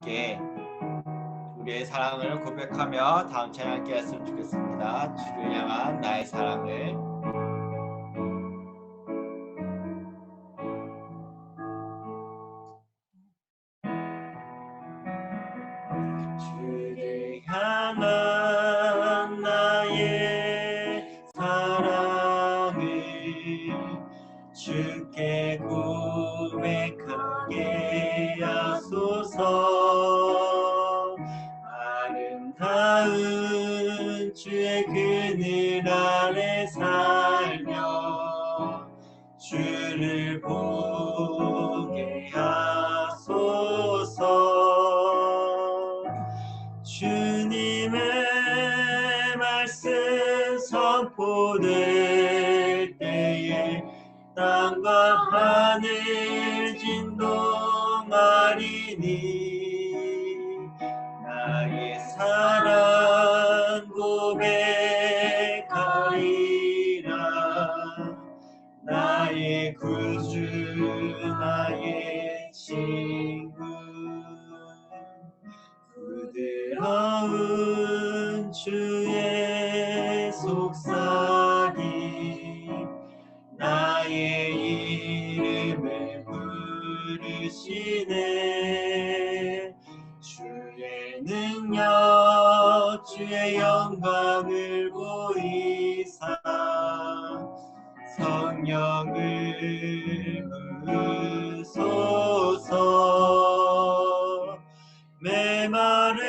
함께 우리의 사랑을 고백하며 다음 찬양 함께 했으면 좋겠습니다. 주를 향한 나의 사랑을. 주를 향한 나의 사랑을 주께 고백하게 하소서. 아름다운 주의 그늘 아래 살며 주를 보게 하소서. 주님의 말씀 선포될 때에 땅과 하늘 진동하리니 나의 사랑 고백하리라. 나의 구주 나의 친구. 부드러운 주의 속삭임 나의 이름을 부르시네. 주의 능력 주의 영광을 보이사 성령을 부으소서. 메마른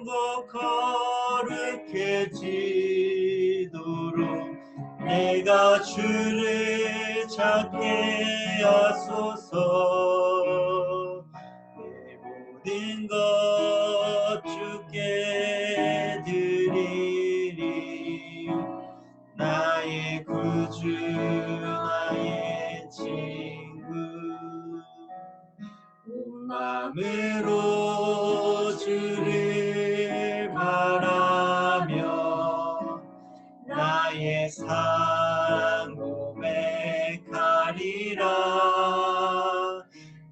곳 거룩해지도록 내가 주를 찾게 하소서. 내 모든 것 주께 드리리. 나의 구주 나의 친구. 온 마음으로 주를 바라며 나의 사랑 고백하리라.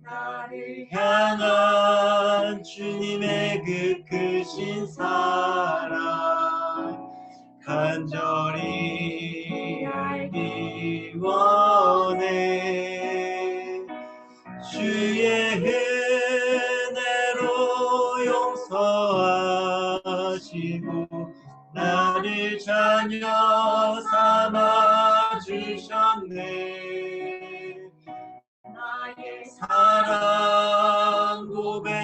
나를 향한 주님의 그 크신 사랑 간절히 알기 원해. 주의 은혜로 용서하시고 나를 자녀 삼아 주셨네. 나의 사랑 고백하리라.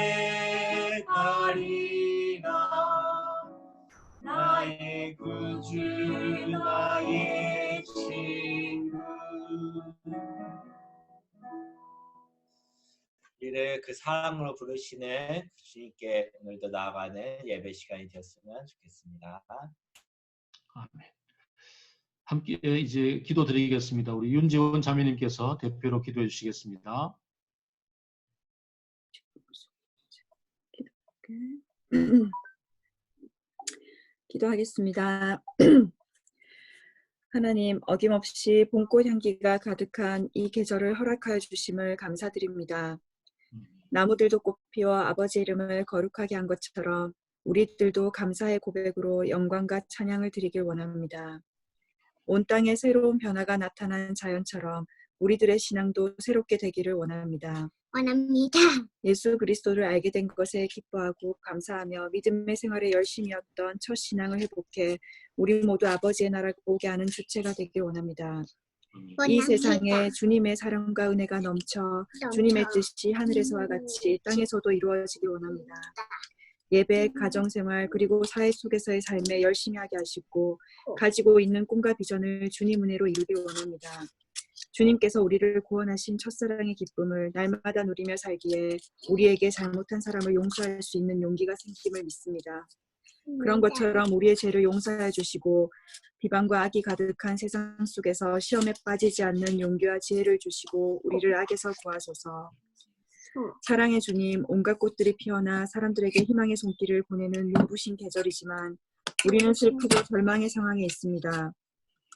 나의 구주 나의 친구. 우리를 그 사랑으로 부르시는 주님께 오늘도 나아가는 예배 시간이 되었으면 좋겠습니다. 아멘. 함께 이제 기도드리겠습니다. 우리 윤지원 자매님께서 대표로 기도해 주시겠습니다. 기도하겠습니다. 하나님, 어김없이 봄꽃 향기가 가득한 이 계절을 허락하여 주심을 감사드립니다. 나무들도 꽃피워 아버지 이름을 거룩하게 한 것처럼 우리들도 감사의 고백으로 영광과 찬양을 드리길 원합니다. 온 땅에 새로운 변화가 나타난 자연처럼 우리들의 신앙도 새롭게 되기를 원합니다. 예수 그리스도를 알게 된 것에 기뻐하고 감사하며 믿음의 생활에 열심이었던 첫 신앙을 회복해 우리 모두 아버지의 나라를 오게 하는 주체가 되길 원합니다. 이 세상에 주님의 사랑과 은혜가 넘쳐 주님의 뜻이 하늘에서와 같이 땅에서도 이루어지길 원합니다. 예배, 가정생활, 그리고 사회 속에서의 삶에 열심히 하게 하시고 가지고 있는 꿈과 비전을 주님 은혜로 이루길 원합니다. 주님께서 우리를 구원하신 첫사랑의 기쁨을 날마다 누리며 살기에 우리에게 잘못한 사람을 용서할 수 있는 용기가 생김을 믿습니다. 그런 것처럼 우리의 죄를 용서해 주시고 비방과 악이 가득한 세상 속에서 시험에 빠지지 않는 용기와 지혜를 주시고 우리를 악에서 구하소서. 사랑의 주님, 온갖 꽃들이 피어나 사람들에게 희망의 손길을 보내는 눈부신 계절이지만 우리는 슬프고 절망의 상황에 있습니다.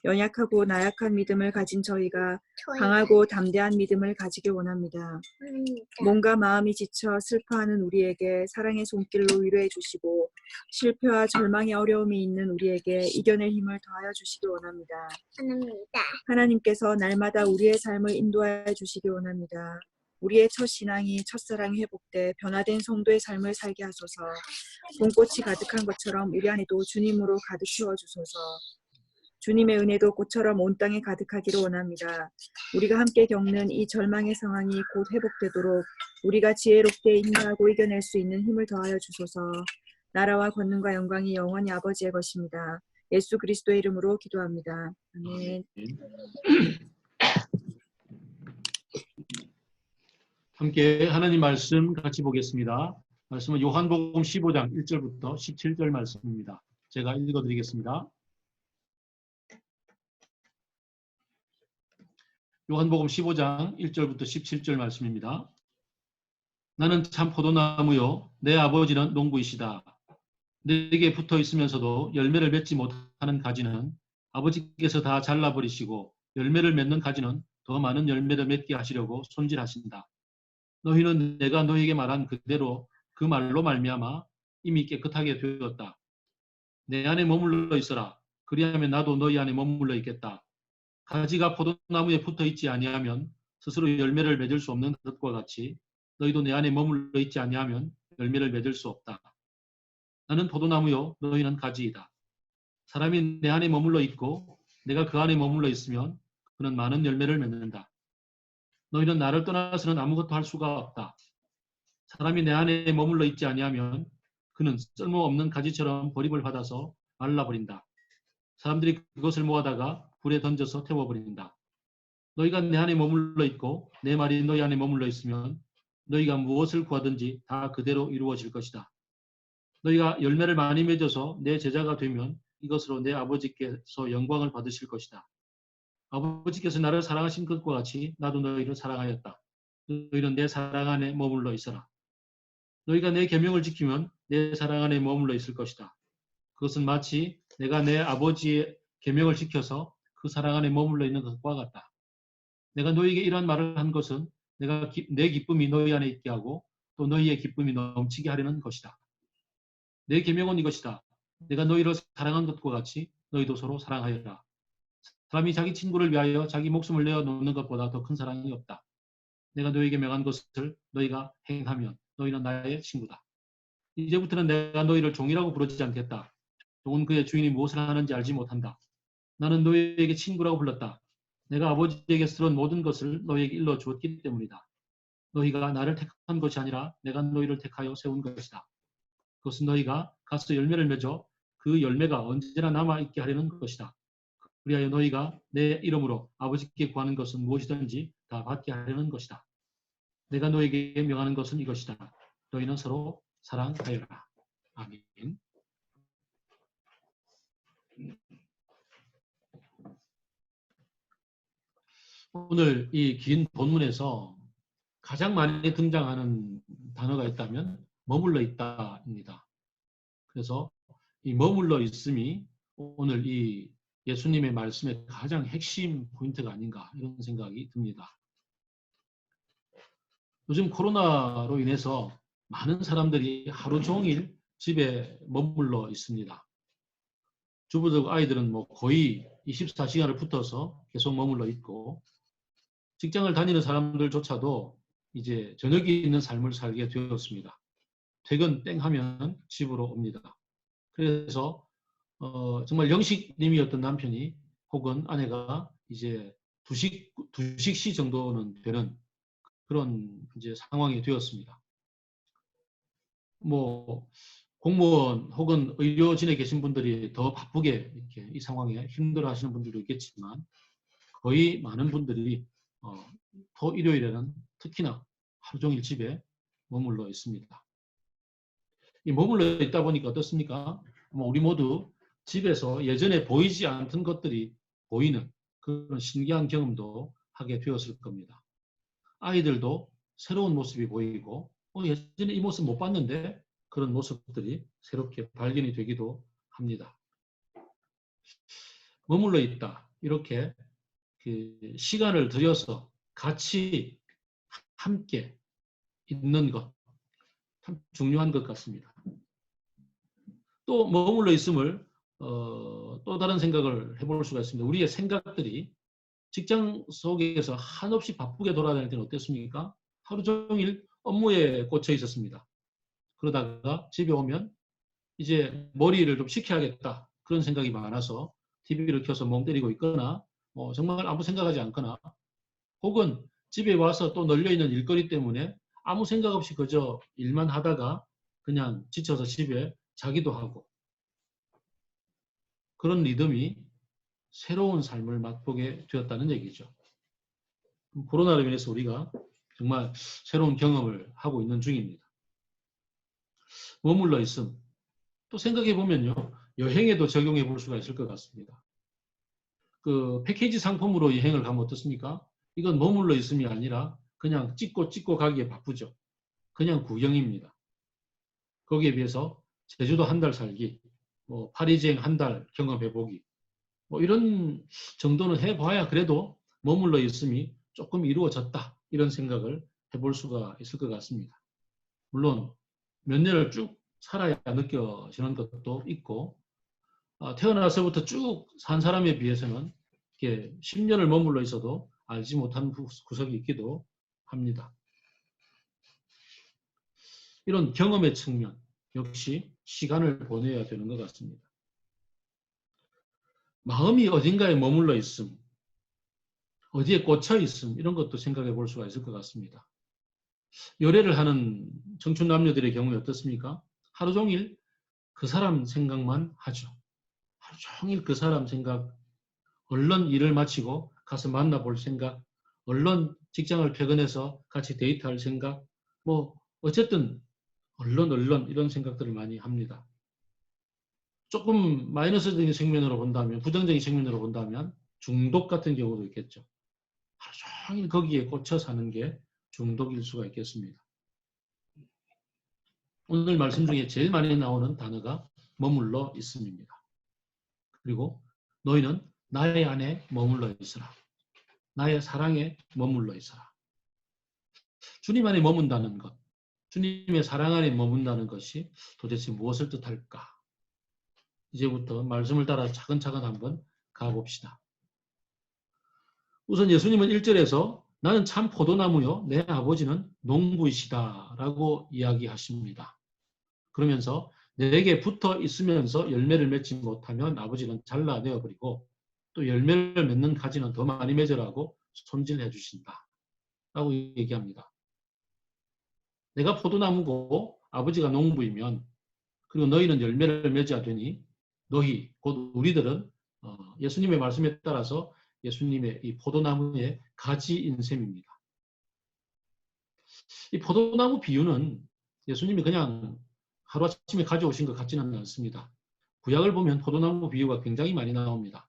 연약하고 나약한 믿음을 가진 저희가 강하고 담대한 믿음을 가지길 원합니다. 몸과 마음이 지쳐 슬퍼하는 우리에게 사랑의 손길로 위로해 주시고 실패와 절망의 어려움이 있는 우리에게 이겨낼 힘을 더하여 주시기 원합니다. 하나님께서 날마다 우리의 삶을 인도하여 주시기 원합니다. 우리의 첫 신앙이 첫사랑이 회복돼 변화된 성도의 삶을 살게 하소서. 봄꽃이 가득한 것처럼 우리 안에도 주님으로 가득 채워주소서. 주님의 은혜도 꽃처럼 온 땅에 가득하기를 원합니다. 우리가 함께 겪는 이 절망의 상황이 곧 회복되도록 우리가 지혜롭게 인내하고 이겨낼 수 있는 힘을 더하여 주소서. 나라와 권능과 영광이 영원히 아버지의 것입니다. 예수 그리스도의 이름으로 기도합니다. 아멘. 함께 하나님 말씀 같이 보겠습니다. 말씀은 요한복음 15장 1절부터 17절 말씀입니다. 제가 읽어드리겠습니다. 요한복음 15장 1절부터 17절 말씀입니다. 나는 참 포도나무요 내 아버지는 농부이시다. 내게 붙어 있으면서도 열매를 맺지 못하는 가지는 아버지께서 다 잘라버리시고 열매를 맺는 가지는 더 많은 열매를 맺게 하시려고 손질하신다. 너희는 내가 너희에게 말한 그대로 그 말로 말미암아 이미 깨끗하게 되었다. 내 안에 머물러 있어라. 그리하면 나도 너희 안에 머물러 있겠다. 가지가 포도나무에 붙어 있지 아니하면 스스로 열매를 맺을 수 없는 것과 같이 너희도 내 안에 머물러 있지 아니하면 열매를 맺을 수 없다. 나는 포도나무요 너희는 가지이다. 사람이 내 안에 머물러 있고 내가 그 안에 머물러 있으면 그는 많은 열매를 맺는다. 너희는 나를 떠나서는 아무것도 할 수가 없다. 사람이 내 안에 머물러 있지 아니하면 그는 쓸모없는 가지처럼 버림을 받아서 말라버린다. 사람들이 그것을 모아다가 불에 던져서 태워버린다. 너희가 내 안에 머물러 있고 내 말이 너희 안에 머물러 있으면 너희가 무엇을 구하든지 다 그대로 이루어질 것이다. 너희가 열매를 많이 맺어서 내 제자가 되면 이것으로 내 아버지께서 영광을 받으실 것이다. 아버지께서 나를 사랑하신 것과 같이 나도 너희를 사랑하였다. 너희는 내 사랑 안에 머물러 있어라. 너희가 내 계명을 지키면 내 사랑 안에 머물러 있을 것이다. 그것은 마치 내가 내 아버지의 계명을 지켜서 그 사랑 안에 머물러 있는 것과 같다. 내가 너희에게 이러한 말을 한 것은 내가 내 기쁨이 너희 안에 있게 하고 또 너희의 기쁨이 넘치게 하려는 것이다. 내 계명은 이것이다. 내가 너희를 사랑한 것과 같이 너희도 서로 사랑하여라. 사람이 자기 친구를 위하여 자기 목숨을 내어놓는 것보다 더 큰 사랑이 없다. 내가 너희에게 명한 것을 너희가 행하면 너희는 나의 친구다. 이제부터는 내가 너희를 종이라고 부르지 않겠다. 종은 그의 주인이 무엇을 하는지 알지 못한다. 나는 너희에게 친구라고 불렀다. 내가 아버지에게서 들은 모든 것을 너희에게 일러주었기 때문이다. 너희가 나를 택한 것이 아니라 내가 너희를 택하여 세운 것이다. 그것은 너희가 가서 열매를 맺어 그 열매가 언제나 남아있게 하려는 것이다. 그리하여 너희가 내 이름으로 아버지께 구하는 것은 무엇이든지 다 받게 하려는 것이다. 내가 너희에게 명하는 것은 이것이다. 너희는 서로 사랑하여라. 아멘. 오늘 이 긴 본문에서 가장 많이 등장하는 단어가 있다면 머물러 있다입니다. 그래서 이 머물러 있음이 오늘 이 예수님의 말씀의 가장 핵심 포인트가 아닌가 이런 생각이 듭니다. 요즘 코로나로 인해서 많은 사람들이 하루 종일 집에 머물러 있습니다. 주부들 아이들은 뭐 거의 24시간을 붙어서 계속 머물러 있고 직장을 다니는 사람들조차도 이제 저녁이 있는 삶을 살게 되었습니다. 퇴근 땡 하면 집으로 옵니다. 그래서 정말 영식님이었던 남편이 혹은 아내가 이제 두식시 정도는 되는 그런 이제 상황이 되었습니다. 뭐 공무원 혹은 의료진에 계신 분들이 더 바쁘게 이렇게 이 상황에 힘들어하시는 분들도 있겠지만 거의 많은 분들이 토 일요일에는 특히나 하루 종일 집에 머물러 있습니다. 이 머물러 있다 보니까 어떻습니까? 우리 모두 집에서 예전에 보이지 않던 것들이 보이는 그런 신기한 경험도 하게 되었을 겁니다. 아이들도 새로운 모습이 보이고 예전에 이 모습 못 봤는데 그런 모습들이 새롭게 발견이 되기도 합니다. 머물러 있다. 이렇게 그 시간을 들여서 같이 함께 있는 것, 참 중요한 것 같습니다. 또 머물러 있음을 또 다른 생각을 해볼 수가 있습니다. 우리의 생각들이 직장 속에서 한없이 바쁘게 돌아다닐 때는 어땠습니까? 하루 종일 업무에 꽂혀 있었습니다. 그러다가 집에 오면 이제 머리를 좀 식혀야겠다. 그런 생각이 많아서 TV를 켜서 멍 때리고 있거나 정말 아무 생각하지 않거나 혹은 집에 와서 또 널려있는 일거리 때문에 아무 생각 없이 그저 일만 하다가 그냥 지쳐서 집에 자기도 하고 그런 리듬이 새로운 삶을 맛보게 되었다는 얘기죠. 코로나로 인해서 우리가 정말 새로운 경험을 하고 있는 중입니다. 머물러 있음. 또 생각해 보면요. 여행에도 적용해 볼 수가 있을 것 같습니다. 그 패키지 상품으로 여행을 가면 어떻습니까? 이건 머물러 있음이 아니라 그냥 찍고 가기에 바쁘죠. 그냥 구경입니다. 거기에 비해서 제주도 한 달 살기, 파리지행 한 달 경험해 보기, 이런 정도는 해봐야 그래도 머물러 있음이 조금 이루어졌다. 이런 생각을 해볼 수가 있을 것 같습니다. 물론 몇 년을 쭉 살아야 느껴지는 것도 있고 태어나서부터 쭉 산 사람에 비해서는 이렇게 10년을 머물러 있어도 알지 못한 구석이 있기도 합니다. 이런 경험의 측면 역시 시간을 보내야 되는 것 같습니다. 마음이 어딘가에 머물러 있음, 어디에 꽂혀 있음 이런 것도 생각해 볼 수가 있을 것 같습니다. 열애를 하는 청춘 남녀들의 경우에 어떻습니까? 하루 종일 그 사람 생각만 하죠. 하루 종일 그 사람 생각, 얼른 일을 마치고 가서 만나볼 생각, 얼른 직장을 퇴근해서 같이 데이트할 생각, 어쨌든 얼른 이런 생각들을 많이 합니다. 조금 마이너스적인 측면으로 본다면, 부정적인 측면으로 본다면 중독 같은 경우도 있겠죠. 하루 종일 거기에 꽂혀 사는 게 중독일 수가 있겠습니다. 오늘 말씀 중에 제일 많이 나오는 단어가 머물러 있음입니다. 그리고 너희는 나의 안에 머물러 있으라. 나의 사랑에 머물러 있어라. 주님 안에 머문다는 것, 주님의 사랑 안에 머문다는 것이 도대체 무엇을 뜻할까? 이제부터 말씀을 따라 차근차근 한번 가봅시다. 우선 예수님은 1절에서 나는 참 포도나무요 내 아버지는 농부이시다 라고 이야기하십니다. 그러면서 내게 붙어 있으면서 열매를 맺지 못하면 아버지는 잘라내어버리고 또 열매를 맺는 가지는 더 많이 맺으라고 손질해 주신다 라고 얘기합니다. 내가 포도나무고 아버지가 농부이면 그리고 너희는 열매를 맺어야 되니 너희 곧 우리들은 예수님의 말씀에 따라서 예수님의 이 포도나무의 가지인 셈입니다. 이 포도나무 비유는 예수님이 그냥 하루아침에 가져오신 것 같지는 않습니다. 구약을 보면 포도나무 비유가 굉장히 많이 나옵니다.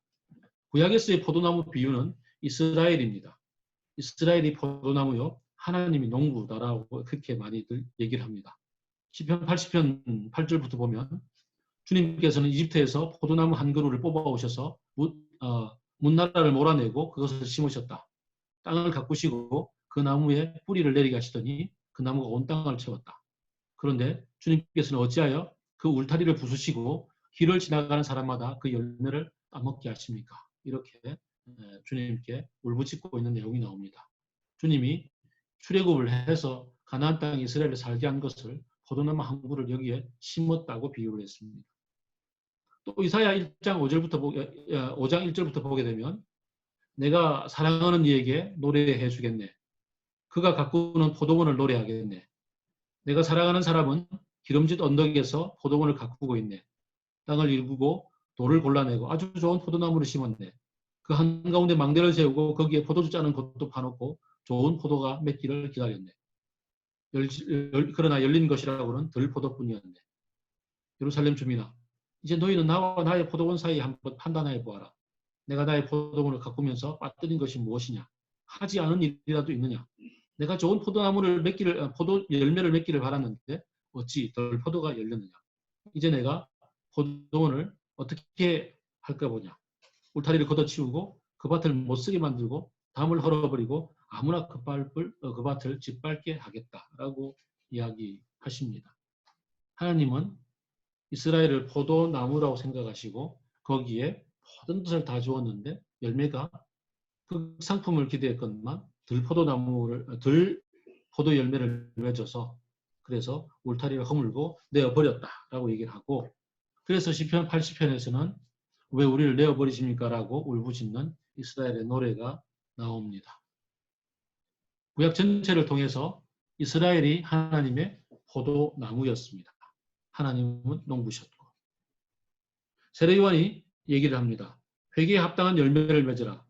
구약에서의 포도나무 비유는 이스라엘입니다. 이스라엘이 포도나무요 하나님이 농부다라고 그렇게 많이들 얘기를 합니다. 시편 80편 8절부터 보면 주님께서는 이집트에서 포도나무 한 그루를 뽑아오셔서 문나라를 몰아내고 그것을 심으셨다. 땅을 가꾸시고 그 나무에 뿌리를 내리게 하시더니 그 나무가 온 땅을 채웠다. 그런데 주님께서는 어찌하여 그 울타리를 부수시고 길을 지나가는 사람마다 그 열매를 따먹게 하십니까? 이렇게 주님께 울부짖고 있는 내용이 나옵니다. 주님이 출애굽을 해서 가나안 땅 이스라엘을 살게 한 것을 포도나무 한 그루를 여기에 심었다고 비유를 했습니다. 또 이사야 1장 5장 1절부터 보게 되면 내가 사랑하는 이에게 노래해 주겠네. 그가 가꾸는 포도원을 노래하겠네. 내가 사랑하는 사람은 기름진 언덕에서 포도원을 가꾸고 있네. 땅을 일구고 돌을 골라내고 아주 좋은 포도나무를 심었네. 그 한가운데 망대를 세우고 거기에 포도주 짜는 것도 파놓고 좋은 포도가 맺기를 기다렸네. 그러나 열린 것이라고는 덜 포도뿐이었네. 예루살렘 주민아, 이제 너희는 나와 나의 포도원 사이에 한번 판단해 보아라. 내가 나의 포도원을 가꾸면서 빠뜨린 것이 무엇이냐? 하지 않은 일이라도 있느냐? 내가 좋은 포도나무를 포도 열매를 맺기를 바랐는데 어찌 덜 포도가 열렸느냐? 이제 내가 포도원을 어떻게 할까 보냐? 울타리를 걷어치우고 그 밭을 못 쓰게 만들고 담을 헐어버리고 아무나 그 밭을 짓밟게 하겠다라고 이야기하십니다. 하나님은 이스라엘을 포도나무라고 생각하시고 거기에 모든 것을 다 주었는데 열매가 그 상품을 기대했건만 들 포도 열매를 맺어서 그래서 울타리를 허물고 내어버렸다라고 얘기를 하고, 그래서 시편 80편에서는 왜 우리를 내어버리십니까? 라고 울부짖는 이스라엘의 노래가 나옵니다. 구약 전체를 통해서 이스라엘이 하나님의 포도나무였습니다. 하나님은 농부셨고. 세례요한이 얘기를 합니다. 회개에 합당한 열매를 맺으라.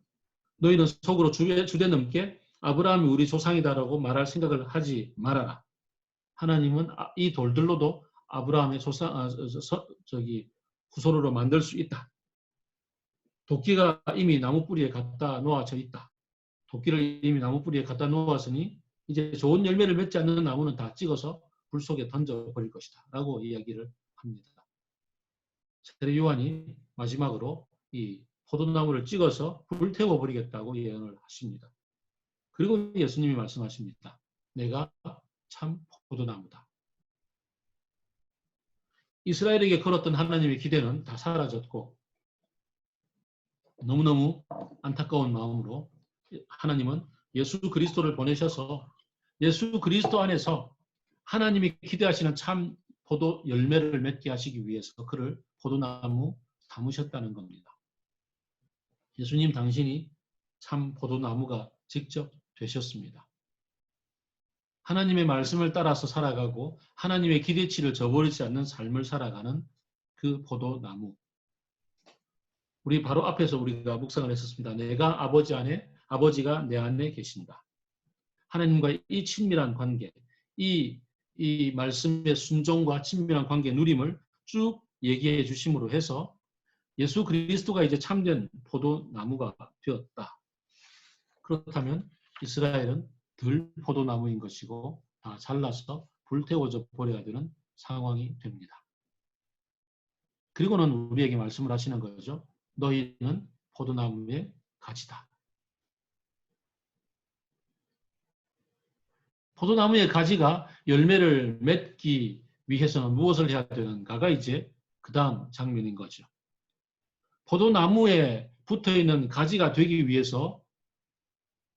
너희는 속으로 주되 넘게 아브라함이 우리 조상이다라고 말할 생각을 하지 말아라. 하나님은 이 돌들로도 아브라함의 후손으로 만들 수 있다. 도끼가 이미 나무 뿌리에 갖다 놓아져 있다. 도끼를 이미 나무 뿌리에 갖다 놓았으니 이제 좋은 열매를 맺지 않는 나무는 다 찍어서 불 속에 던져버릴 것이다. 라고 이야기를 합니다. 세례 요한이 마지막으로 이 포도나무를 찍어서 불태워버리겠다고 예언을 하십니다. 그리고 예수님이 말씀하십니다. 내가 참 포도나무다. 이스라엘에게 걸었던 하나님의 기대는 다 사라졌고 너무너무 안타까운 마음으로 하나님은 예수 그리스도를 보내셔서 예수 그리스도 안에서 하나님이 기대하시는 참 포도 열매를 맺게 하시기 위해서 그를 포도나무 삼으셨다는 겁니다. 예수님 당신이 참 포도나무가 직접 되셨습니다. 하나님의 말씀을 따라서 살아가고 하나님의 기대치를 저버리지 않는 삶을 살아가는 그 포도나무. 우리 바로 앞에서 우리가 묵상을 했었습니다. 내가 아버지 안에, 아버지가 내 안에 계신다. 하나님과의 이 친밀한 관계, 이 말씀의 순종과 친밀한 관계 누림을 쭉 얘기해 주심으로 해서 예수 그리스도가 이제 참된 포도나무가 되었다. 그렇다면 이스라엘은 덜 포도나무인 것이고 다 잘라서 불태워져 버려야 되는 상황이 됩니다. 그리고는 우리에게 말씀을 하시는 거죠. 너희는 포도나무의 가지다. 포도나무의 가지가 열매를 맺기 위해서는 무엇을 해야 되는가가 이제 그 다음 장면인 거죠. 포도나무에 붙어있는 가지가 되기 위해서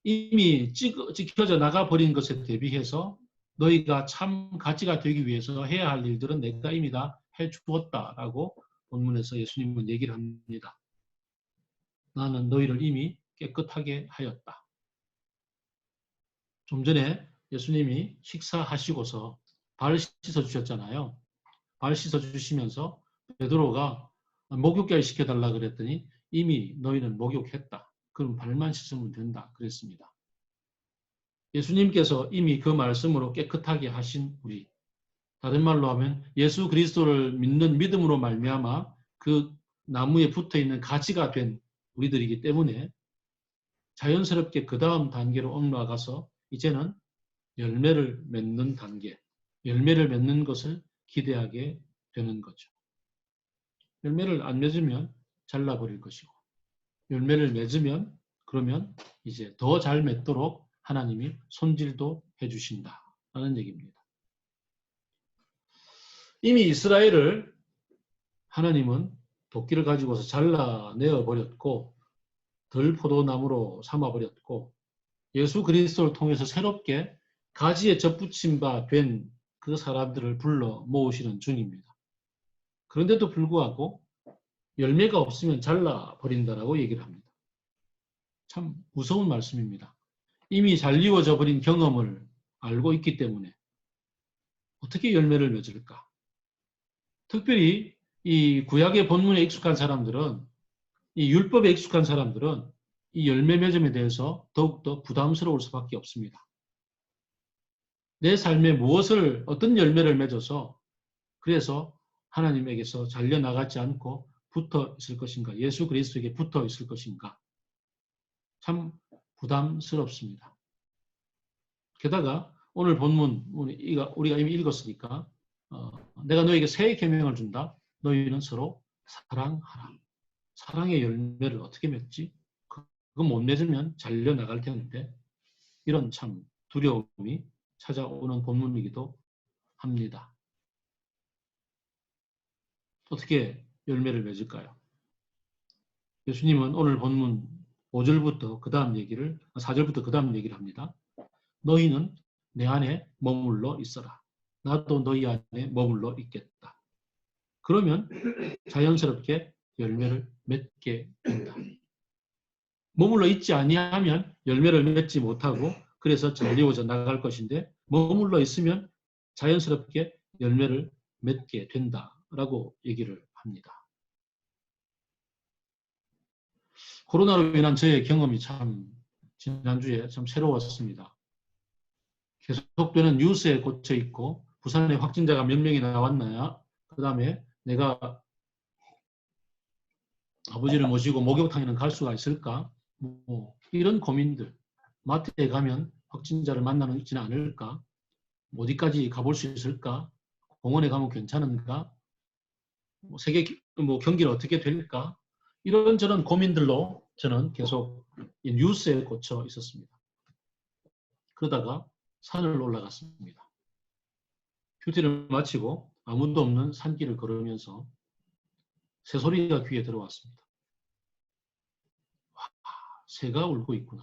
이미 찍혀져 나가버린 것에 대비해서 너희가 참 가지가 되기 위해서 해야 할 일들은 내가 이미 다 해주었다라고 본문에서 예수님은 얘기를 합니다. 나는 너희를 이미 깨끗하게 하였다. 좀 전에 예수님이 식사하시고서 발 씻어주셨잖아요. 발 씻어주시면서 베드로가 목욕까지 시켜달라 그랬더니 이미 너희는 목욕했다. 그럼 발만 씻으면 된다. 그랬습니다. 예수님께서 이미 그 말씀으로 깨끗하게 하신 우리, 다른 말로 하면 예수 그리스도를 믿는 믿음으로 말미암아 그 나무에 붙어있는 가지가 된 우리들이기 때문에 자연스럽게 그 다음 단계로 올라가서 이제는 열매를 맺는 단계, 열매를 맺는 것을 기대하게 되는 거죠. 열매를 안 맺으면 잘라버릴 것이고 열매를 맺으면 그러면 이제 더 잘 맺도록 하나님이 손질도 해주신다라는 얘기입니다. 이미 이스라엘을 하나님은 도끼를 가지고서 잘라내어 버렸고 덜 포도나무로 삼아버렸고 예수 그리스도를 통해서 새롭게 가지에 접붙임 바 된 그 사람들을 불러 모으시는 중입니다. 그런데도 불구하고 열매가 없으면 잘라버린다라고 얘기를 합니다. 참 무서운 말씀입니다. 이미 잘 이루어져 버린 경험을 알고 있기 때문에 어떻게 열매를 맺을까? 특별히 이 구약의 본문에 익숙한 사람들은, 이 율법에 익숙한 사람들은 이 열매 맺음에 대해서 더욱더 부담스러울 수밖에 없습니다. 내 삶에 어떤 열매를 맺어서 그래서 하나님에게서 잘려나가지 않고 붙어 있을 것인가, 예수 그리스도에게 붙어 있을 것인가, 참 부담스럽습니다. 게다가 오늘 본문 우리가 이미 읽었으니까 내가 너에게 새 계명을 준다. 너희는 서로 사랑하라. 사랑의 열매를 어떻게 맺지? 그거 못 맺으면 잘려 나갈 텐데 이런 참 두려움이 찾아오는 본문이기도 합니다. 어떻게 열매를 맺을까요? 예수님은 오늘 본문 5절부터 그 다음 얘기를 4절부터 그 다음 얘기를 합니다. 너희는 내 안에 머물러 있어라. 나도 너희 안에 머물러 있겠다. 그러면 자연스럽게 열매를 맺게 된다. 머물러 있지 아니하면 열매를 맺지 못하고 그래서 잘리워져 나갈 것인데 머물러 있으면 자연스럽게 열매를 맺게 된다라고 얘기를 합니다. 코로나로 인한 저의 경험이 참 지난주에 참 새로웠습니다. 계속되는 뉴스에 꽂혀 있고 부산에 확진자가 몇 명이 나왔나요? 그 다음에 내가 아버지를 모시고 목욕탕에는 갈 수가 있을까? 뭐 이런 고민들. 마트에 가면 확진자를 만나지는 않을까? 어디까지 가볼 수 있을까? 공원에 가면 괜찮은가? 뭐 세계 경기는 어떻게 될까? 이런저런 고민들로 저는 계속 이 뉴스에 꽂혀 있었습니다. 그러다가 산을 올라갔습니다. 큐티를 마치고 아무도 없는 산길을 걸으면서 새소리가 귀에 들어왔습니다. 와, 새가 울고 있구나.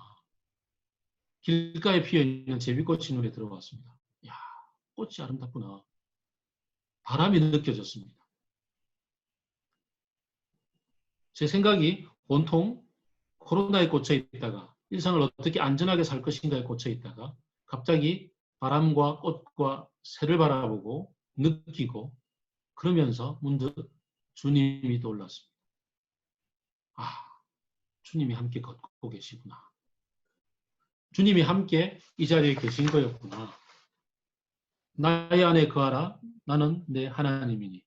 길가에 피어있는 제비꽃이 눈에 들어왔습니다. 야, 꽃이 아름답구나. 바람이 느껴졌습니다. 제 생각이 온통 코로나에 꽂혀 있다가 일상을 어떻게 안전하게 살 것인가에 꽂혀 있다가 갑자기 바람과 꽃과 새를 바라보고 느끼고 그러면서 문득 주님이 떠올랐습니다. 아, 주님이 함께 걷고 계시구나. 주님이 함께 이 자리에 계신 거였구나. 나의 안에 거하라. 나는 내 하나님이니.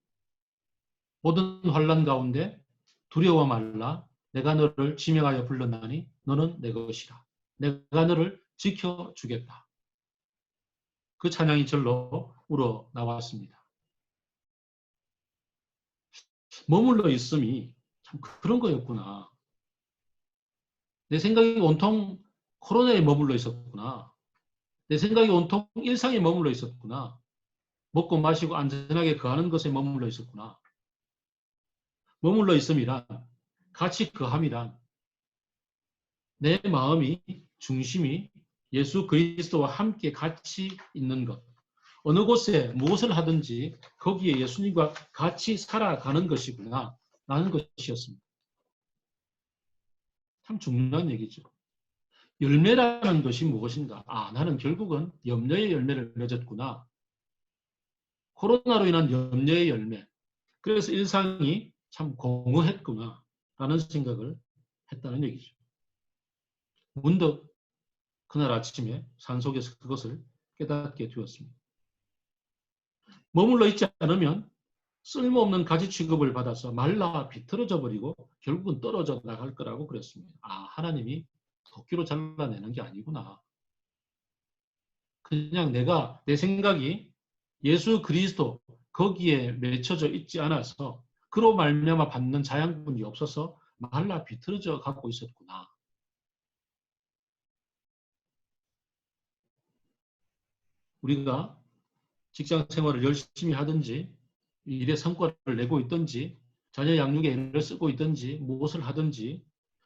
모든 환난 가운데 두려워 말라. 내가 너를 지명하여 불렀나니 너는 내 것이라. 내가 너를 지켜주겠다. 그 찬양이 절로 우러 나왔습니다. 머물러 있음이 참 그런 거였구나. 내 생각이 온통 코로나에 머물러 있었구나. 내 생각이 온통 일상에 머물러 있었구나. 먹고 마시고 안전하게 거하는 것에 머물러 있었구나. 머물러 있음이란 같이 거함이란 내 마음이 중심이 예수 그리스도와 함께 같이 있는 것. 어느 곳에 무엇을 하든지 거기에 예수님과 같이 살아가는 것이구나 라는 것이었습니다. 참 중요한 얘기죠. 열매라는 것이 무엇인가? 아, 나는 결국은 염려의 열매를 맺었구나. 코로나로 인한 염려의 열매. 그래서 일상이 참 공허했구나 라는 생각을 했다는 얘기죠. 문득 그날 아침에 산속에서 그것을 깨닫게 되었습니다. 머물러 있지 않으면 쓸모없는 가지 취급을 받아서 말라 비틀어져 버리고 결국은 떨어져 나갈 거라고 그랬습니다. 아, 하나님이 도끼로 잘라내는 게 아니구나. 그냥 내 생각이 예수 그리스도 거기에 맺혀져 있지 않아서 그로 말미암아 받는 자양분이 없어서 말라 비틀어져 갖고 있었구나. 우리가 직장 생활을 열심히 하든지 일의 성과를 내고 있든지 자녀 양육에 애를 쓰고 있든지 무엇을 하든지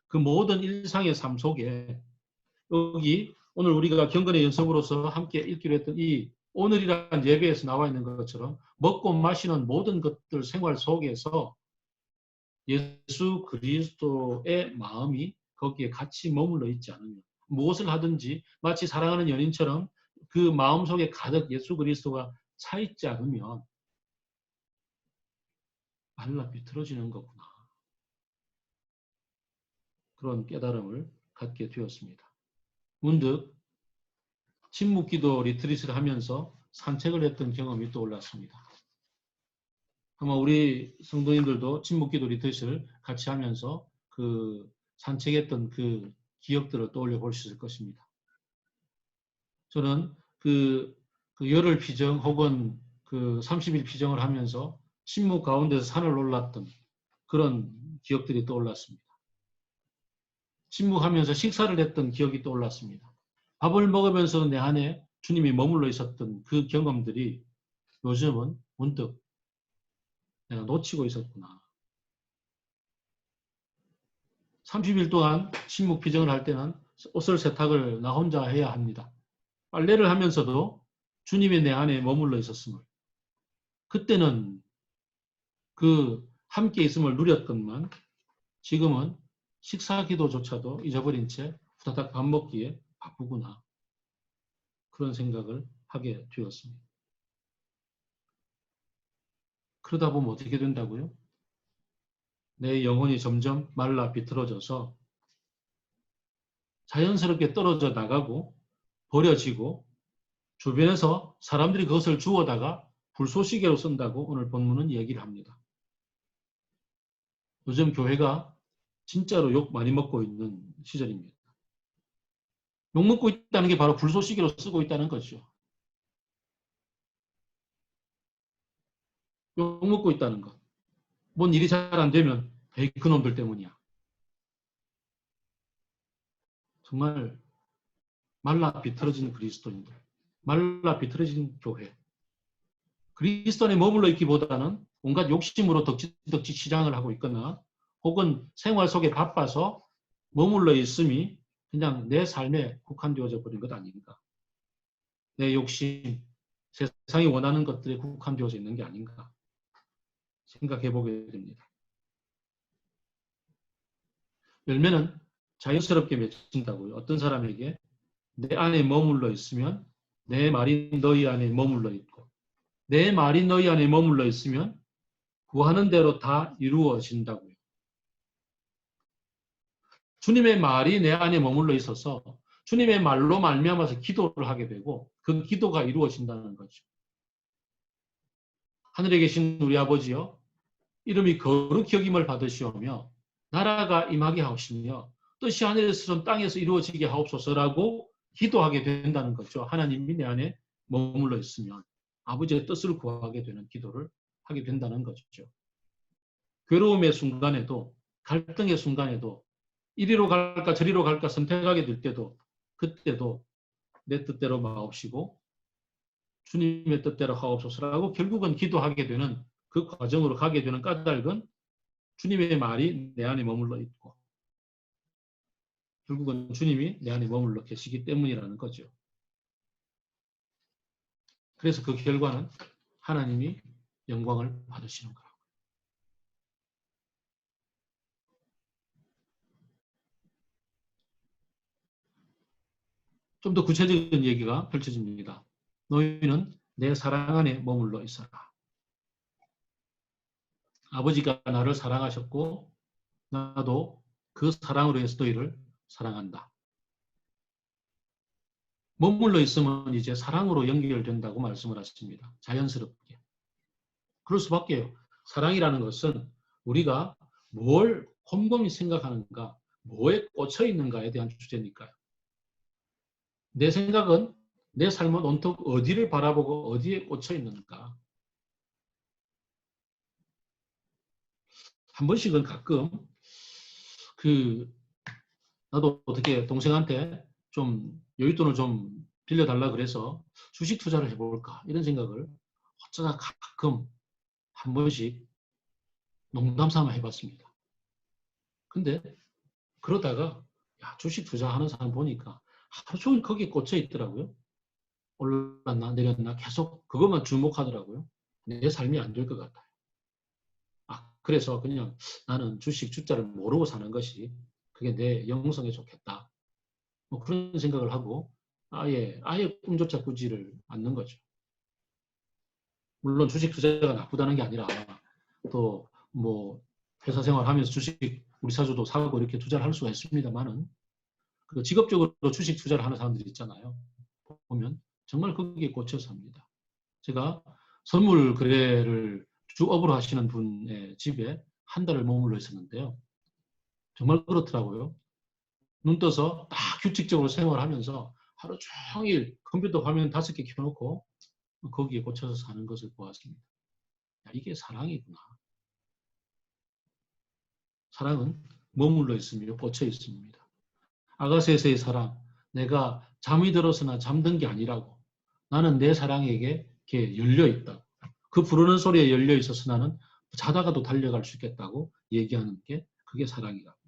그 모든 일상의 삶 속에 여기 오늘 우리가 경건의 연습으로서 함께 읽기로 했던 이 오늘이라는 예배에서 나와 있는 것처럼 먹고 마시는 모든 것들 생활 속에서 예수 그리스도의 마음이 거기에 같이 머물러 있지 않으면 무엇을 하든지 마치 사랑하는 연인처럼 그 마음속에 가득 예수 그리스도가 차 있지 않으면 말라 비틀어지는 거구나. 그런 깨달음을 갖게 되었습니다. 문득 침묵기도 리트릿을 하면서 산책을 했던 경험이 떠올랐습니다. 아마 우리 성도님들도 침묵기도 리트릿을 같이 하면서 그 산책했던 그 기억들을 떠올려 볼 수 있을 것입니다. 저는 그 열흘 피정 혹은 그 30일 피정을 하면서 침묵 가운데서 산을 올랐던 그런 기억들이 떠올랐습니다. 침묵하면서 식사를 했던 기억이 떠올랐습니다. 밥을 먹으면서 내 안에 주님이 머물러 있었던 그 경험들이 요즘은 문득 내가 놓치고 있었구나. 30일 동안 침묵 피정을 할 때는 옷을 세탁을 나 혼자 해야 합니다. 빨래를 하면서도 주님이 내 안에 머물러 있었음을, 그때는 그 함께 있음을 누렸건만 지금은 식사 기도조차도 잊어버린 채 후다닥 밥 먹기에 바쁘구나. 그런 생각을 하게 되었습니다. 그러다 보면 어떻게 된다고요? 내 영혼이 점점 말라 비틀어져서 자연스럽게 떨어져 나가고 버려지고 주변에서 사람들이 그것을 주워다가 불쏘시개로 쓴다고 오늘 본문은 얘기를 합니다. 요즘 교회가 진짜로 욕 많이 먹고 있는 시절입니다. 욕 먹고 있다는 게 바로 불쏘시개로 쓰고 있다는 거죠. 욕 먹고 있다는 것. 뭔 일이 잘 안 되면 에이, 그놈들 때문이야. 정말 말라 비틀어진 그리스도인들, 말라 비틀어진 교회. 그리스도 안에 머물러 있기보다는 온갖 욕심으로 덕지덕지 시장을 하고 있거나 혹은 생활 속에 바빠서 머물러 있음이 그냥 내 삶에 국한되어져 버린 것 아닌가. 내 욕심, 세상이 원하는 것들에 국한되어져 있는 게 아닌가 생각해 보게 됩니다. 열매는 자연스럽게 맺힌다고요. 어떤 사람에게 내 안에 머물러 있으면 내 말이 너희 안에 머물러 있고 내 말이 너희 안에 머물러 있으면 구하는 대로 다 이루어진다고요. 주님의 말이 내 안에 머물러 있어서 주님의 말로 말미암아서 기도를 하게 되고 그 기도가 이루어진다는 거죠. 하늘에 계신 우리 아버지여, 이름이 거룩히 여김을 받으시오며 나라가 임하게 하시며 뜻이 하늘에서는 땅에서 이루어지게 하옵소서라고 기도하게 된다는 거죠. 하나님이 내 안에 머물러 있으면 아버지의 뜻을 구하게 되는 기도를 하게 된다는 거죠. 괴로움의 순간에도 갈등의 순간에도 이리로 갈까 저리로 갈까 선택하게 될 때도 그때도 내 뜻대로 마옵시고 주님의 뜻대로 하옵소서라고 결국은 기도하게 되는 그 과정으로 가게 되는 까닭은 주님의 말이 내 안에 머물러 있고 결국은 주님이 내 안에 머물러 계시기 때문이라는 거죠. 그래서 그 결과는 하나님이 영광을 받으시는 거라고. 좀 더 구체적인 얘기가 펼쳐집니다. 너희는 내 사랑 안에 머물러 있어라. 아버지가 나를 사랑하셨고 나도 그 사랑으로 해서 너희를 사랑한다. 머물러 있으면 이제 사랑으로 연결된다고 말씀을 하십니다. 자연스럽게. 그럴 수밖에요. 사랑이라는 것은 우리가 뭘 곰곰이 생각하는가, 뭐에 꽂혀 있는가에 대한 주제니까요. 내 생각은 내 삶은 온통 어디를 바라보고 어디에 꽂혀 있는가. 한 번씩은 가끔 나도 어떻게 동생한테 좀 여윳돈을 좀 빌려달라 그래서 주식 투자를 해볼까 이런 생각을 어쩌다 가끔 한 번씩 농담 삼아 해봤습니다. 근데 그러다가 주식 투자하는 사람 보니까 하루 종일 거기에 꽂혀 있더라고요. 올랐나 내렸나 계속 그것만 주목하더라고요. 내 삶이 안 될 것 같아요. 그래서 그냥 나는 주식 주자를 모르고 사는 것이 그게 내 영성에 좋겠다. 뭐 그런 생각을 하고 아예 꿈조차 꾸지를 않는 거죠. 물론 주식 투자가 나쁘다는 게 아니라 또 뭐 회사 생활하면서 주식 우리 사주도 사고 이렇게 투자를 할 수가 있습니다만은 그 직업적으로 주식 투자를 하는 사람들이 있잖아요. 보면 정말 거기에 꽂혀서 합니다. 제가 선물 거래를 주업으로 하시는 분의 집에 한 달을 머물러 있었는데요. 정말 그렇더라고요. 눈 떠서 딱 규칙적으로 생활하면서 하루 종일 컴퓨터 화면 5개 켜놓고 거기에 꽂혀서 사는 것을 보았습니다. 이게 사랑이구나. 사랑은 머물러 있으며 꽂혀 있습니다. 아가셋의 사랑, 내가 잠이 들어서나 잠든 게 아니라고. 나는 내 사랑에게 이렇게 열려 있다. 그 부르는 소리에 열려 있어서 나는 자다가도 달려갈 수 있겠다고 얘기하는 게 그게 사랑이라고.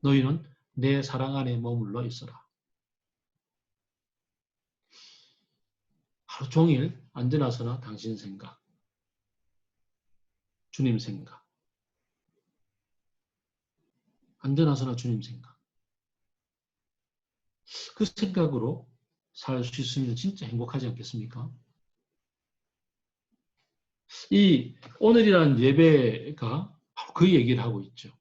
너희는 내 사랑 안에 머물러 있어라. 하루 종일 앉아나서나 당신 생각, 주님 생각. 앉아나서나 주님 생각. 그 생각으로 살 수 있으면 진짜 행복하지 않겠습니까? 이 오늘이라는 예배가 그 얘기를 하고 있죠.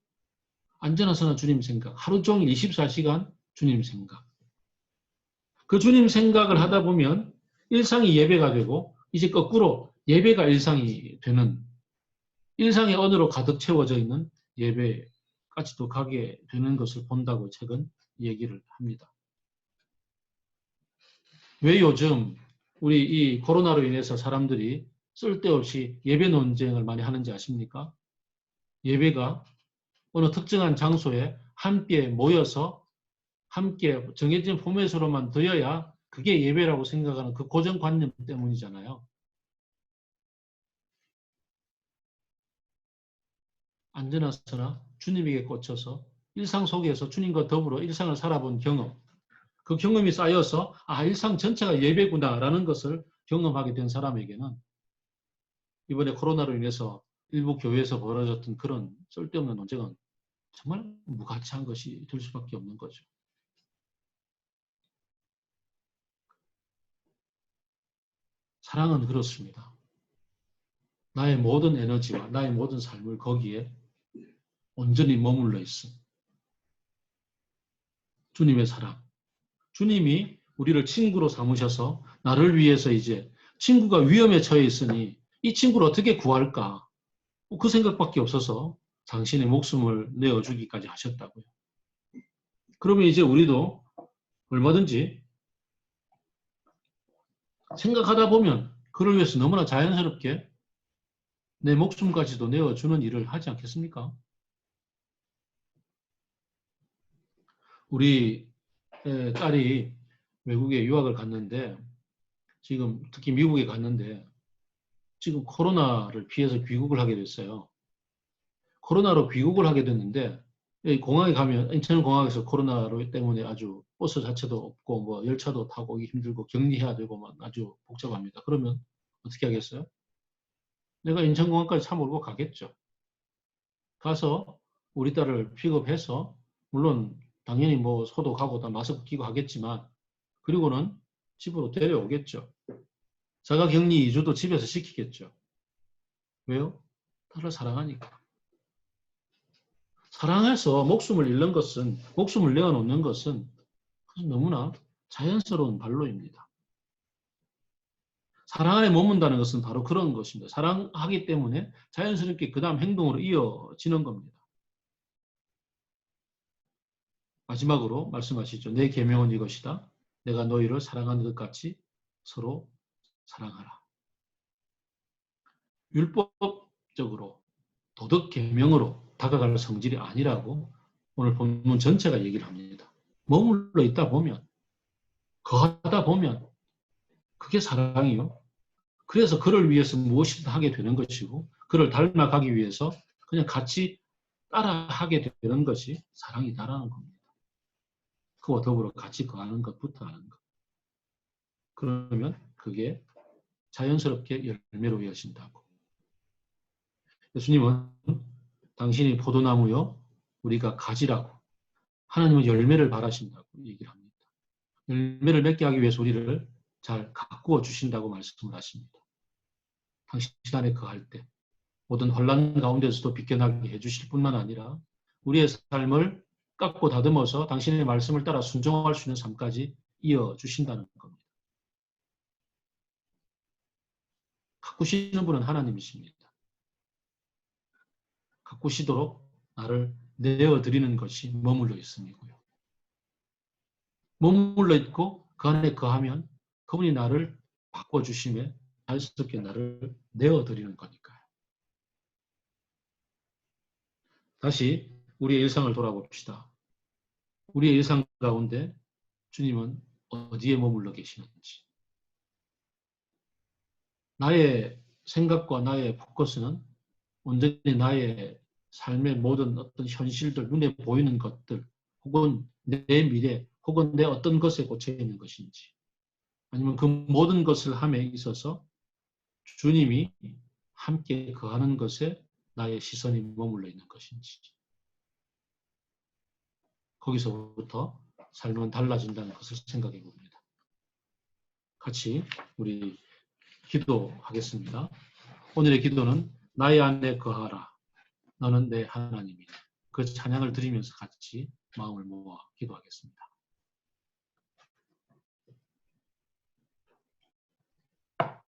앉아나서나 주님 생각, 하루 종일 24시간 주님 생각. 그 주님 생각을 하다 보면 일상이 예배가 되고 이제 거꾸로 예배가 일상이 되는, 일상의 언어로 가득 채워져 있는 예배까지도 가게 되는 것을 본다고 책은 얘기를 합니다. 왜 요즘 우리 이 코로나로 인해서 사람들이 쓸데없이 예배 논쟁을 많이 하는지 아십니까? 예배가 어느 특정한 장소에 함께 모여서 함께 정해진 포맷으로만 드려야 그게 예배라고 생각하는 그 고정관념 때문이잖아요. 앉아나서나 주님에게 꽂혀서 일상 속에서 주님과 더불어 일상을 살아본 경험, 그 경험이 쌓여서 일상 전체가 예배구나라는 것을 경험하게 된 사람에게는 이번에 코로나로 인해서 일부 교회에서 벌어졌던 그런 쓸데없는 논쟁은 정말 무가치한 것이 될 수밖에 없는 거죠. 사랑은 그렇습니다. 나의 모든 에너지와 나의 모든 삶을 거기에 온전히 머물러 있음. 주님의 사랑. 주님이 우리를 친구로 삼으셔서 나를 위해서 이제 친구가 위험에 처해 있으니 이 친구를 어떻게 구할까? 그 생각밖에 없어서 당신의 목숨을 내어주기까지 하셨다고요. 그러면 이제 우리도 얼마든지 생각하다 보면 그를 위해서 너무나 자연스럽게 내 목숨까지도 내어주는 일을 하지 않겠습니까? 우리 딸이 외국에 유학을 갔는데 지금 특히 미국에 갔는데 지금 코로나를 피해서 귀국을 하게 됐어요. 코로나로 귀국을 하게 됐는데 공항에 가면 인천공항에서 코로나로 때문에 아주 버스 자체도 없고 뭐 열차도 타고 오기 힘들고 격리해야 되고 막 아주 복잡합니다. 그러면 어떻게 하겠어요? 내가 인천공항까지 차 몰고 가겠죠. 가서 우리 딸을 픽업해서 물론 당연히 뭐 소독하고 다 마스크 끼고 하겠지만 그리고는 집으로 데려오겠죠. 자가격리 2주도 집에서 시키겠죠. 왜요? 딸을 사랑하니까. 사랑해서 목숨을 잃는 것은, 목숨을 내어놓는 것은 너무나 자연스러운 발로입니다. 사랑 안에 머문다는 것은 바로 그런 것입니다. 사랑하기 때문에 자연스럽게 그 다음 행동으로 이어지는 겁니다. 마지막으로 말씀하시죠. 내 계명은 이것이다. 내가 너희를 사랑하는 것 같이 서로 사랑하라. 율법적으로 도덕 계명으로 다가갈 성질이 아니라고 오늘 본문 전체가 얘기를 합니다. 머물러 있다 보면, 거하다 보면 그게 사랑이요. 그래서 그를 위해서 무엇이든 하게 되는 것이고 그를 닮아가기 위해서 그냥 같이 따라하게 되는 것이 사랑이다라는 겁니다. 그와 더불어 같이 거하는 것부터 하는 것. 그러면 그게 자연스럽게 열매로 이어진다고. 예수님은 당신이 포도나무요 우리가 가지라고 하나님은 열매를 바라신다고 얘기를 합니다. 열매를 맺게 하기 위해서 우리를 잘 가꾸어 주신다고 말씀을 하십니다. 당신 안에 거할 때 모든 혼란 가운데서도 비껴나게 해주실 뿐만 아니라 우리의 삶을 깎고 다듬어서 당신의 말씀을 따라 순종할 수 있는 삶까지 이어주신다는 겁니다. 가꾸시는 분은 하나님이십니다. 가꾸시도록 나를 내어드리는 것이 머물러 있음이고요. 머물러 있고 그 안에 거하면 그분이 나를 바꿔주심에 자연스럽게 나를 내어드리는 거니까요. 다시 우리의 일상을 돌아봅시다. 우리의 일상 가운데 주님은 어디에 머물러 계시는지, 나의 생각과 나의 포커스는 온전히 나의 삶의 모든 어떤 현실들, 눈에 보이는 것들, 혹은 내 미래, 혹은 내 어떤 것에 꽂혀 있는 것인지, 아니면 그 모든 것을 함에 있어서 주님이 함께 거하는 것에 나의 시선이 머물러 있는 것인지, 거기서부터 삶은 달라진다는 것을 생각해 봅니다. 같이 우리 기도하겠습니다. 오늘의 기도는 나의 안에 거하라. 너는 내 하나님이니. 그 찬양을 드리면서 같이 마음을 모아 기도하겠습니다.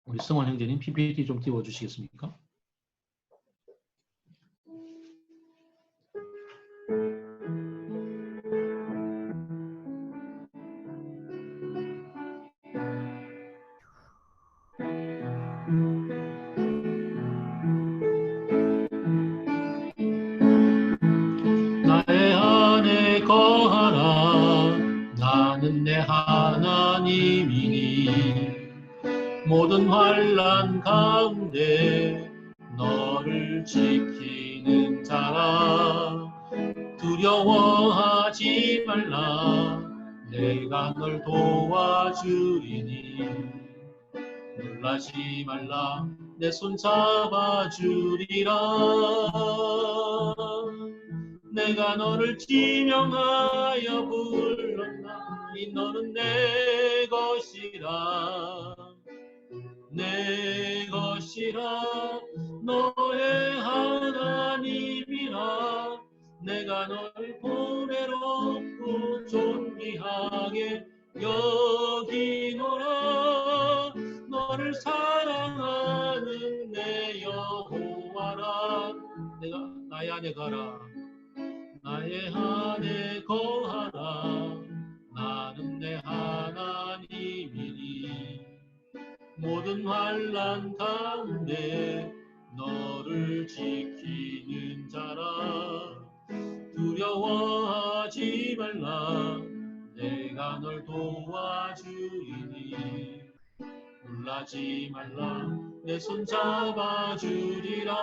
우리 성원 형제님 PPT 좀 띄워주시겠습니까? 나의 안에 거하라. 나는 내 하나님이니. 모든 환난 가운데 너를 지키는 자라. 두려워하지 말라. 내가 널 도와주리니. 놀라지 말라. 내 손 잡아주리라. 내가 너를 지명하여 불렀나니 너는 내 것이라. 내 것이라. 너의 하나님이라. 내가 널 보배롭고 존귀하게 여기노라. 너를 사랑하는 내 여호와라. 내가 나의 안에 가라. 나의 안에 거하라. 나는 내 하나님이니. 모든 환난 가운데 너를 지키는 자라. 두려워하지 말라. 내가 널 도와주리니. 놀라지 말라. 내 손 잡아주리라.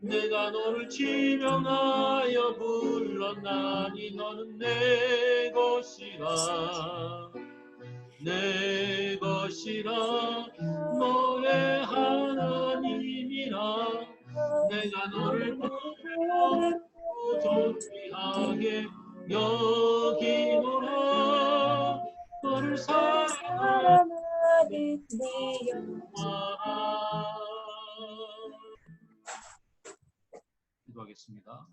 내가 너를 지명하여 불렀나니 너는 내 것이라. 내 것이라. 너의 하나님이라. 내가 너를 보배롭고 존귀하게 여기노라. 너를 사랑하는 내 영광아. 기도하겠습니다.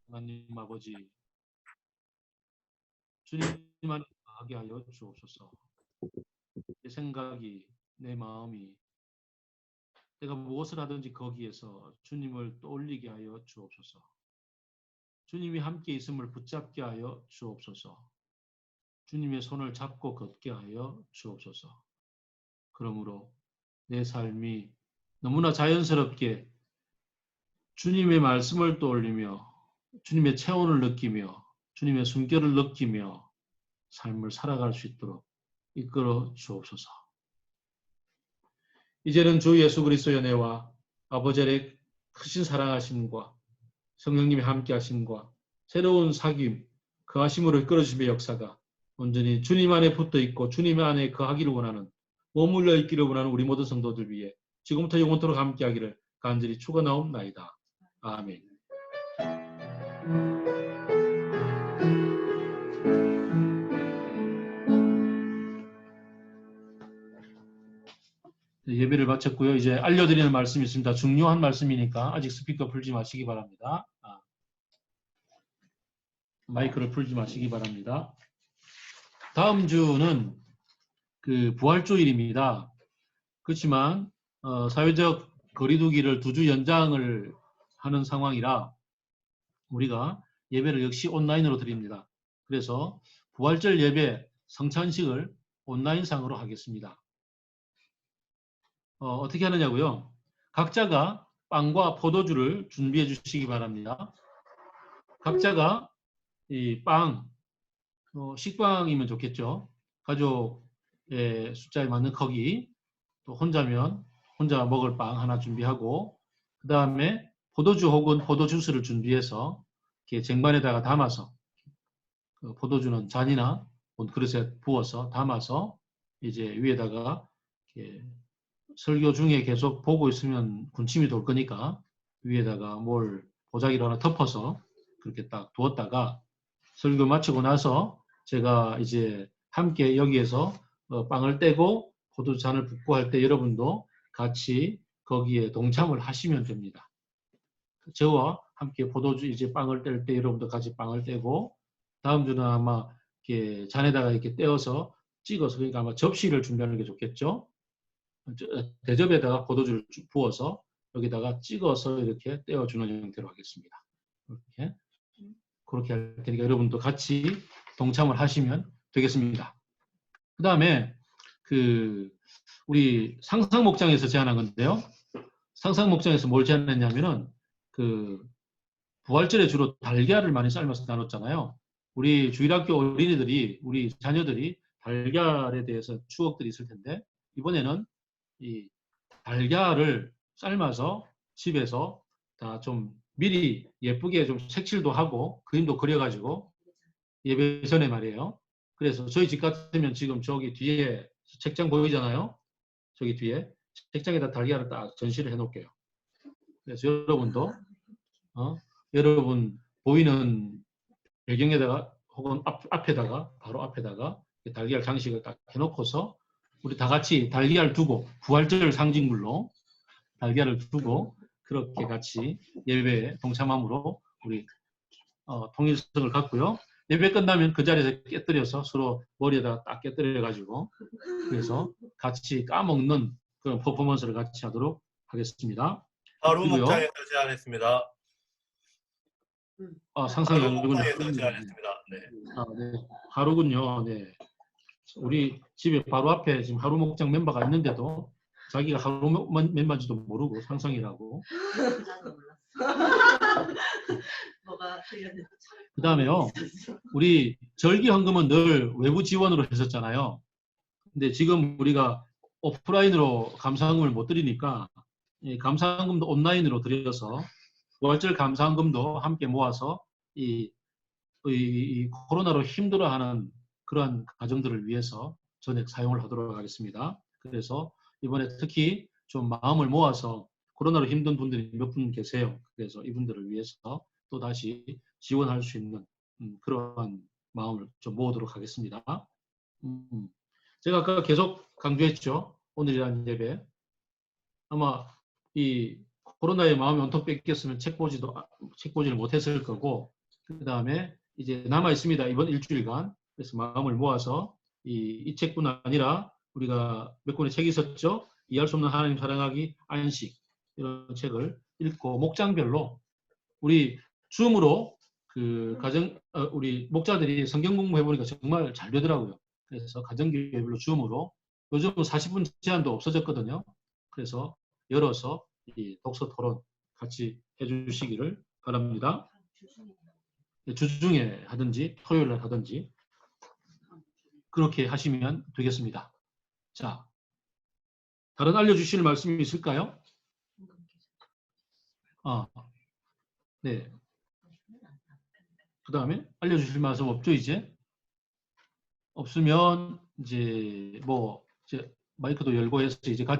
하나님 아버지, 주님 안에 거하게 하여 주옵소서. 내 생각이, 내 마음이, 내가 무엇을 하든지 거기에서 주님을 떠올리게 하여 주옵소서. 주님이 함께 있음을 붙잡게 하여 주옵소서. 주님의 손을 잡고 걷게 하여 주옵소서. 그러므로 내 삶이 너무나 자연스럽게 주님의 말씀을 떠올리며 주님의 체온을 느끼며 주님의 숨결을 느끼며 삶을 살아갈 수 있도록 이끌어 주옵소서. 이제는 주 예수 그리스도의 은혜와 아버지의 크신 사랑하심과 성령님의 함께하심과 새로운 사귐, 거하심으로 이끌어주심의 역사가 온전히 주님 안에 붙어있고 주님 안에 거하기를 원하는, 머물러 있기를 원하는 우리 모든 성도들 위해 지금부터 영원토록 함께하기를 간절히 축원하옵나이다. 아멘. 예배를 마쳤고요. 이제 알려드리는 말씀이 있습니다. 중요한 말씀이니까 아직 스피커 풀지 마시기 바랍니다. 마이크를 풀지 마시기 바랍니다. 다음 주는 그 부활주일입니다. 그렇지만 사회적 거리두기를 2주 연장을 하는 상황이라 우리가 예배를 역시 온라인으로 드립니다. 그래서 부활절 예배 성찬식을 온라인상으로 하겠습니다. 어떻게 하느냐고요? 각자가 빵과 포도주를 준비해 주시기 바랍니다. 각자가 이 빵, 식빵이면 좋겠죠. 가족의 숫자에 맞는 크기, 또 혼자면 혼자 먹을 빵 하나 준비하고, 그 다음에 포도주 혹은 포도주스를 준비해서 이렇게 쟁반에다가 담아서, 그 포도주는 잔이나 그릇에 부어서 담아서 이제 위에다가 이렇게 설교 중에 계속 보고 있으면 군침이 돌 거니까 위에다가 뭘 보자기로 하나 덮어서 그렇게 딱 두었다가 설교 마치고 나서 제가 이제 함께 여기에서 빵을 떼고 포도잔을 붓고 할 때 여러분도 같이 거기에 동참을 하시면 됩니다. 저와 함께 포도주 이제 빵을 뗄 때 여러분도 같이 빵을 떼고, 다음 주는 아마 이렇게 잔에다가 이렇게 떼어서 찍어서, 그러니까 아마 접시를 준비하는 게 좋겠죠. 대접에다가 포도주를 부어서 여기다가 찍어서 이렇게 떼어주는 형태로 하겠습니다. 이렇게 그렇게 할 테니까 여러분도 같이 동참을 하시면 되겠습니다. 그 다음에 우리 상상 목장에서 제안한 건데요. 상상 목장에서 뭘 제안했냐면은 부활절에 주로 달걀을 많이 삶아서 나눴잖아요. 우리 주일학교 어린이들이, 우리 자녀들이 달걀에 대해서 추억들이 있을 텐데, 이번에는 이 달걀을 삶아서 집에서 다 좀 미리 예쁘게 좀 색칠도 하고 그림도 그려가지고 예배 전에 말이에요. 그래서 저희 집 같으면 지금 저기 뒤에 책장 보이잖아요. 저기 뒤에 책장에다 달걀을 딱 전시를 해놓을게요. 그래서 여러분도 여러분 보이는 배경에다가 혹은 앞에다가 바로 앞에다가 달걀 장식을 딱 해놓고서 우리 다 같이 달걀 두고 부활절 상징물로 달걀을 두고 그렇게 같이 예배에 동참함으로 우리 통일성을 갖고요. 예배 끝나면 그 자리에서 깨뜨려서 서로 머리에다 딱 깨뜨려 가지고 그래서 같이 까먹는 그런 퍼포먼스를 같이 하도록 하겠습니다. 하루 그리고요. 목장에서 제안했습니다. 상상이 하루 아니군요. 목장에서 제안했습니다. 네. 네. 하루군요. 네. 우리 집에 바로 앞에 지금 하루 목장 멤버가 있는데도 자기가 하루 멤버인지도 모르고 상상이라고. 그 다음에요. 우리 절기 헌금은 늘 외부 지원으로 했었잖아요. 근데 지금 우리가 오프라인으로 감사헌금을 못 드리니까 감사헌금도 온라인으로 드려서 부활절 감사헌금도 함께 모아서 이 코로나로 힘들어하는 그러한 가정들을 위해서 전액 사용을 하도록 하겠습니다. 그래서 이번에 특히 좀 마음을 모아서 코로나로 힘든 분들이 몇 분 계세요. 그래서 이분들을 위해서 또 다시 지원할 수 있는 그러한 마음을 좀 모으도록 하겠습니다. 제가 아까 계속 강조했죠. 오늘이라는 예배. 아마 이 코로나의 마음이 온통 뺏겼으면 책 보지를 못했을 거고, 그 다음에 이제 남아 있습니다. 이번 일주일간. 그래서 마음을 모아서 이 책뿐 아니라 우리가 몇 권의 책이 있었죠. 이해할 수 없는 하나님 사랑하기, 안식 이런 책을 읽고 목장별로 우리 줌으로 우리 목자들이 성경 공부해 보니까 정말 잘 되더라고요. 그래서 가정교회별로 줌으로 요즘은 40분 제한도 없어졌거든요. 그래서 열어서 이 독서 토론 같이 해주시기를 바랍니다. 주중에 하든지 토요일에 하든지 그렇게 하시면 되겠습니다. 자, 다른 알려주실 말씀이 있을까요? 네. 그 다음에 알려주실 말씀 없죠, 이제? 없으면 이제 마이크도 열고 해서 이제 같이